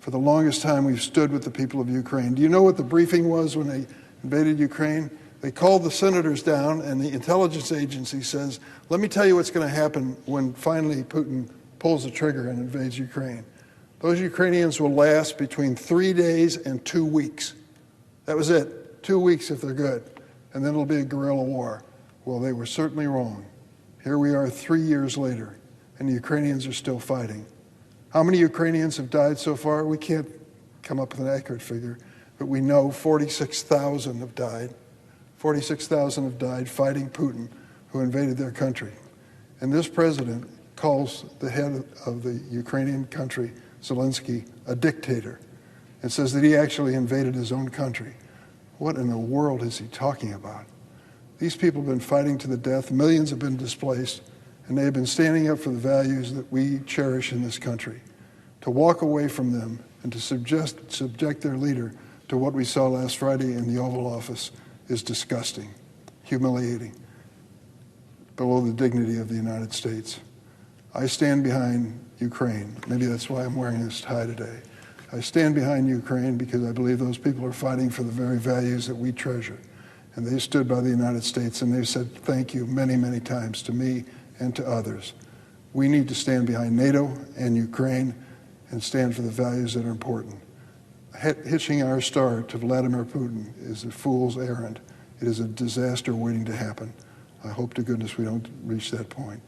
For the longest time, we've stood with the people of Ukraine. Do you know what the briefing was when they invaded Ukraine? They called the senators down, and the intelligence agency says, let me tell you what's going to happen when finally Putin pulls the trigger and invades Ukraine. Those Ukrainians will last between 3 days and 2 weeks. That was it. 2 weeks if they're good. And then it'll be a guerrilla war. Well, they were certainly wrong. Here we are 3 years later, and the Ukrainians are still fighting. How many Ukrainians have died so far? We can't come up with an accurate figure, but we know 46,000 have died. 46,000 have died fighting Putin, who invaded their country. And this president calls the head of the Ukrainian country, Zelensky, a dictator, and says that he actually invaded his own country. What in the world is he talking about? These people have been fighting to the death. Millions have been displaced. And they have been standing up for the values that we cherish in this country. To walk away from them and to subject their leader to what we saw last Friday in the Oval Office is disgusting, humiliating, below the dignity of the United States. I stand behind Ukraine. Maybe that's why I'm wearing this tie today. I stand behind Ukraine because I believe those people are fighting for the very values that we treasure. And they stood by the United States and they've said thank you many, many times to me and to others. We need to stand behind NATO and Ukraine and stand for the values that are important. Hitching our star to Vladimir Putin is a fool's errand. It is a disaster waiting to happen. I hope to goodness we don't reach that point.